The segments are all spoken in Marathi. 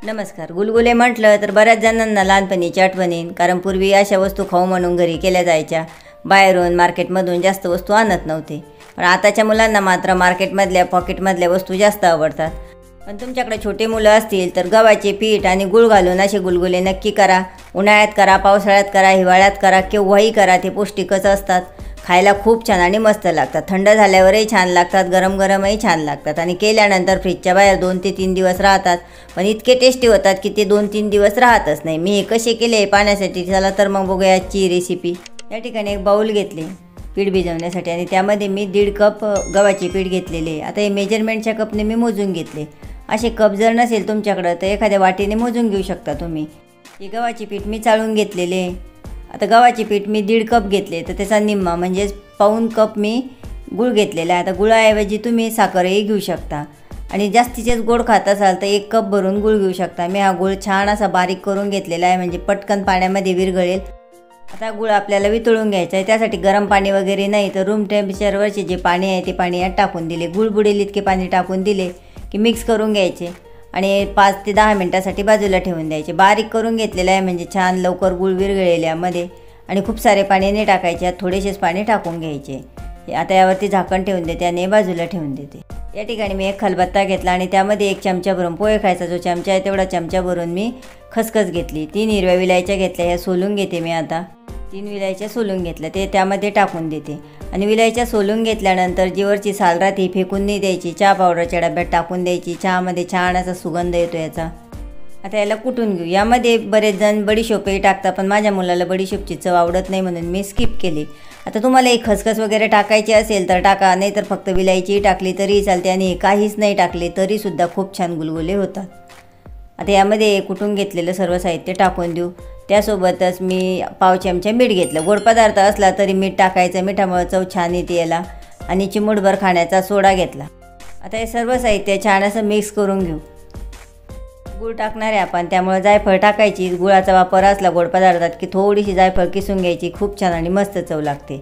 नमस्कार. गुलगुले म्हटलं तर बऱ्याच जणांना लहानपणीची आठवण येईल, कारण पूर्वी अशा वस्तू खाऊ म्हणून घरी केल्या जायच्या. बाहेरून मार्केटमधून जास्त वस्तू आणत नव्हते. पण आताच्या मुलांना मात्र मार्केटमधल्या पॉकेटमधल्या वस्तू जास्त आवडतात. पण तुमच्याकडे छोटे मुलं असतील तर गव्हाचे पीठ आणि गूळ घालून असे गुलगुले नक्की करा. उन्हाळ्यात करा, पावसाळ्यात करा, हिवाळ्यात करा, केव्हाही करा. ते पौष्टिकच असतात. खायला खूप छान आणि मस्त लागतात. थंड झाल्यावरही छान लागतात, गरम गरमही छान लागतात आणि केल्यानंतर फ्रीजच्या बाहेर 2 ते 3 दिवस राहतात. पण इतके टेस्टी होतात की ते 2-3 दिवस राहतच नाही. मी हे कसे केले पाण्यासाठी, चला तर मग बघूया आजची रेसिपी. या ठिकाणी एक बाऊल घेतले पीठ भिजवण्यासाठी आणि त्यामध्ये मी 1.5 कप गव्हाचे पीठ घेतलेले. आता हे मेजरमेंटच्या कपने मी मोजून घेतले. असे कप जर नसेल तुमच्याकडं तर एखाद्या वाटीने मोजून घेऊ शकता तुम्ही. हे गव्हाचे पीठ मी चाळून घेतलेले. आता गव्हाचे पीठ मी 1.5 कप घेतले तर त्याचा निम्मा म्हणजेच पाऊण कप मी गूळ घेतलेला आहे. आता गुळाऐवजी तुम्ही साखरही घेऊ शकता आणि जास्तीचेच गोड खात असाल तर 1 कप भरून गूळ घेऊ शकता. मी हा गूळ छान असा बारीक करून घेतलेला आहे, म्हणजे पटकन पाण्यामध्ये विरघळेल. आता गूळ आपल्याला वितळून घ्यायचा आहे. त्यासाठी गरम पाणी वगैरे नाही तर रूम टेम्परेचरवरचे जे पाणी आहे ते पाणी यात टाकून दिले. गूळ बुडेल इतके पाणी टाकून दिले की मिक्स करून घ्यायचे आणि 5 ते 10 मिनटासाठी बाजूला ठेवून द्यायचे. बारीक करून घेतलेलं आहे म्हणजे छान लवकर गूळ विरघळेल यामध्ये. आणि खूप सारे पाणी नाही टाकायचे, थोडेसेच पाणी टाकून घ्यायचे. आता यावरती झाकण ठेवून देते आणि बाजूला ठेवून देते. या ठिकाणी मी एक खलबत्ता घेतला आणि त्यामध्ये 1 चमचा भरून पोहे खायचा जो चमचा आहे तेवढा चमचा भरून मी खसखस घेतली. 3 हिरव्या विलायच्या घेतल्या, ह्या सोलून घेते मी. आता 3 विलायच्या सोलून घेतल्या ते त्यामध्ये टाकून देते आणि विलायच्या सोलून घेतल्यानंतर जीवरची साल राहते फेकून नाही द्यायची. चहा पावडरच्या डब्यात टाकून द्यायची. चहामध्ये छान असा सुगंध येतो याचा. आता याला कुटून घेऊ. यामध्ये बरेच जण बडीशोपही टाकतात, पण माझ्या मुलाला बडीशोपची चव आवडत नाही म्हणून मी स्किप केली. आता तुम्हाला एक खसखस वगैरे टाकायची असेल तर टाका, नाही तर फक्त विलायचीही टाकली तरी चालते आणि काहीच नाही टाकले तरीसुद्धा खूप छान गुलगुले होतात. आता यामध्ये कुटून घेतलेलं सर्व साहित्य टाकून देऊ. त्यासोबतच मी पाव चमचा मीठ घेतलं. गोड पदार्थ असला तरी मीठ टाकायचं, मिठामुळे चव छान येते याला. आणि चिमूटभर खाण्याचा सोडा घेतला. आता हे सर्व साहित्य छान असं मिक्स करून घेऊ. गूळ टाकणार आहे आपण, त्यामुळे जायफळ टाकायची. गुळाचा वापर असला गोड पदार्थात की थोडीशी जायफळ किसून घ्यायची, खूप छान आणि मस्त चव लागते.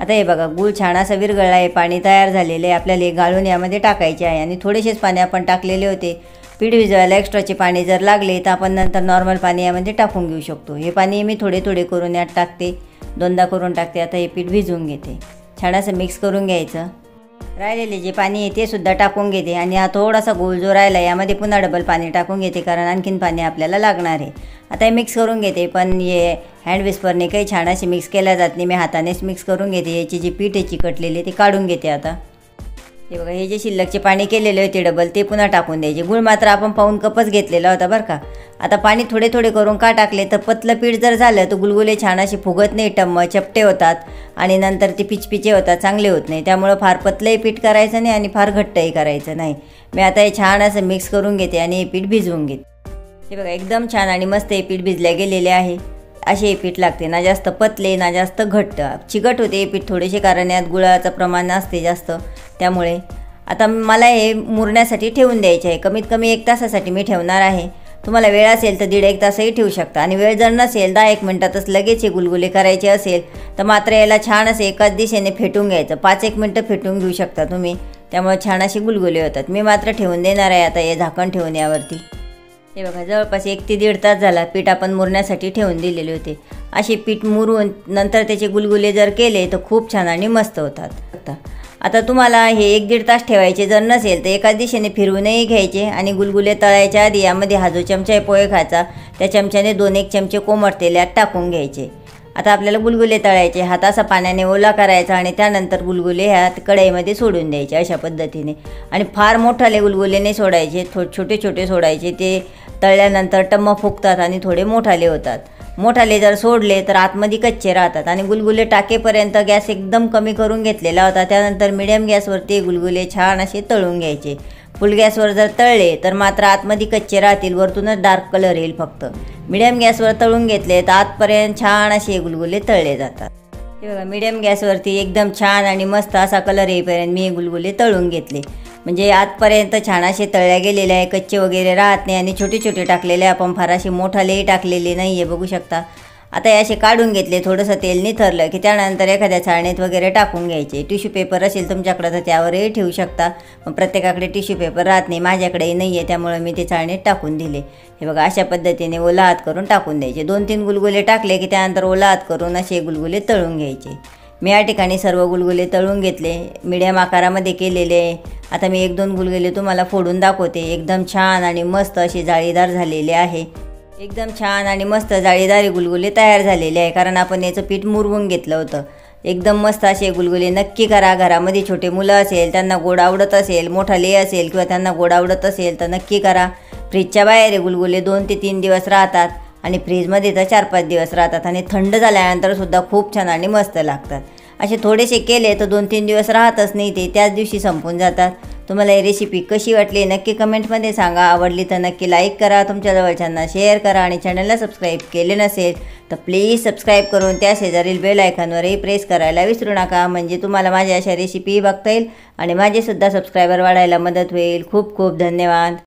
आता हे बघा गूळ छान असा विरघळला आहे, पाणी तयार झालेलं आहे. आपल्याला हे गाळून यामध्ये टाकायचे आहे आणि थोडेसेच पाणी आपण टाकलेले होते. पीठ भिजवायला एक्स्ट्राचे पाणी जर लागले तर आपण नंतर नॉर्मल पाणी यामध्ये टाकून घेऊ शकतो. हे पाणी मी थोडे थोडे करून यात टाकते, 2दा करून टाकते. आता हे पीठ भिजवून घेते. छान असं मिक्स करून घ्यायचं. राहिलेले जे पाणी आहे ते सुद्धा टाकून घेते आणि हा थोडासा गोल जो राहिला यामध्ये पुन्हा डबल पाणी टाकून घेते, कारण आणखीन पाणी आपल्याला लागणार आहे. आता हे मिक्स करून घेते, पण हे हँड विस्परने काही छान असे मिक्स केल्या जात नाही. मी हातानेच मिक्स करून घेते. याची जी पीठ आहे चिकटलेली ते काढून घेते. आता हे बघा, हे जे शिल्लकचे पाणी केलेले होते डबल ते पुन्हा टाकून द्यायचे. गूळ मात्र आपण पाऊण कपच घेतलेला होता बरं का. आता पाणी थोडे थोडे करून का टाकले तर पतलं पीठ जर झालं तर गुलगुले छान असे फुगत नाही, चपटे होतात आणि नंतर ते पिचपिचे होतात, चांगले होत नाही. त्यामुळं फार पतलंही पीठ करायचं नाही आणि फार घट्टही करायचं नाही. मी आता हे छान असं मिक्स करून घेते आणि हे पीठ भिजवून घेते. हे बघा एकदम छान आणि मस्त हे पीठ भिजल्या गेलेले आहे. असे हे पीठ लागते, ना जास्त पतले ना जास्त घट्ट. चिकट होते हे पीठ थोडेसे, कारण यात गुळाचं प्रमाण असते जास्त. त्यामुळे आता मला हे मुरण्यासाठी ठेवून द्यायचे आहे. कमीत कमी 1 तासासाठी मी ठेवणार आहे. तुम्हाला वेळ असेल तर 1.5-1 तासही ठेवू शकता आणि वेळ जर नसेल 10-1 मिनटातच लगेच हे गुलगुले करायचे असेल तर मात्र याला छान असे एकाच दिशेने फेटून घ्यायचं. 5-1 मिनटं फेटून घेऊ शकता तुम्ही, त्यामुळे छान असे गुलगुले होतात. मी मात्र ठेवून देणार आहे आता हे झाकण ठेवून यावरती. हे बघा जवळपास 1 ते 1.5 तास झाला पीठ आपण मुरण्यासाठी ठेवून दिलेले होते. असे पीठ मुरून नंतर त्याचे गुलगुले जर केले तर खूप छान आणि मस्त होतात. आता तुम्हाला हे 1-1.5 तास ठेवायचे जर नसेल तर एकाच दिशेने फिरवूनही घ्यायचे आणि गुलगुले तळायच्या आधी यामध्ये हा जो चमचा आहे पोहे खायचा त्या चमच्याने 2-1 चमचे कोमट तेल यात टाकून घ्यायचे. आता आपल्याला गुलगुले तळायचे. हात असा पाण्याने ओला करायचा आणि त्यानंतर गुलगुले ह्या कढईमध्ये सोडून द्यायचे अशा पद्धतीने. आणि फार मोठाले गुलगुले नाही सोडायचे, छोटे छोटे सोडायचे. ते तळल्यानंतर टम्म फुगतात आणि थोडे मोठाले होतात. मोठाले जर सोडले तर आतमध्ये कच्चे राहतात. आणि गुलगुले टाकेपर्यंत गॅस एकदम कमी करून घेतलेला होता. त्यानंतर मिडियम गॅसवरती गुलगुले छान असे तळून घ्यायचे. फुल गॅसवर जर तळले तर मात्र आतमध्ये कच्चे राहतील, वरतूनच डार्क कलर येईल. फक्त मिडियम गॅसवर तळून घेतले तर आतपर्यंत छान असे गुलगुले तळले जातात. हे बघा मिडियम गॅसवरती एकदम छान आणि मस्त असा कलर येईपर्यंत मी हे गुलगुले तळून घेतले. म्हणजे आतपर्यंत छान असे तळल्या गेलेले आहे, कच्चे वगैरे राहत नाही. आणि छोटे छोटे टाकलेले आपण फार असे मोठालेही टाकलेले नाही आहे, बघू शकता. आता हे असे काढून घेतले, थोडंसं तेल निथरलं की त्यानंतर एखाद्या चाळणीत वगैरे टाकून घ्यायचे. टिश्यू पेपर असेल तुमच्याकडं तर त्यावरही ठेवू शकता. मग प्रत्येकाकडे टिश्यू पेपर राहत नाही, माझ्याकडेही नाही आहे, त्यामुळे मी ते चाळणीत टाकून दिले. हे बघा, अशा पद्धतीने ओला हात करून टाकून द्यायचे. 2-3 गुलगुले टाकले की त्यानंतर ओला हात करून असे गुलगुले तळून घ्यायचे. मी या ठिकाणी सर्व गुलगुले तळून घेतले, मीडियम आकारामध्ये केलेले. आता मी 1-2 गुलगुले तुम्हाला फोडून दाखवते. एकदम छान आणि मस्त असे जाळीदार झालेले आहे. एकदम छान आणि मस्त जाळीदार गुलगुले तयार झालेले आहे, कारण आपण याचं पीठ मुरवून घेतलं होतं. एकदम मस्त असे गुलगुले नक्की करा. घरामध्ये छोटे मुलं असेल, त्यांना गोड आवडत असेल, मोठा ले असेल किंवा त्यांना गोड आवडत असेल तर नक्की करा. फ्रीजच्या बाहेर हे गुलगुले 2 ते 3 दिवस राहतात आणि फ्रीजमध्ये तर 4-5 दिवस राहतात आणि थंड झाल्यानंतरसुद्धा खूप छान आणि मस्त लागतात. असे थोडेसे केले तर 2-3 दिवस राहतच नाही, ते त्याच दिवशी संपून जातात. तुम्हाला ही रेसिपी कशी वाटली नक्की कमेंटमध्ये सांगा. आवडली तर नक्की लाईक करा, तुमच्या जवळच्यांना शेअर करा आणि चॅनलला सबस्क्राईब केले नसेल तर प्लीज सबस्क्राईब करून त्या शेजारील बेल आयकॉनवरही प्रेस करायला विसरू नका, म्हणजे तुम्हाला माझ्या अशा रेसिपी बघता येईल आणि माझेसुद्धा सबस्क्रायबर वाढायला मदत होईल. खूप खूप धन्यवाद.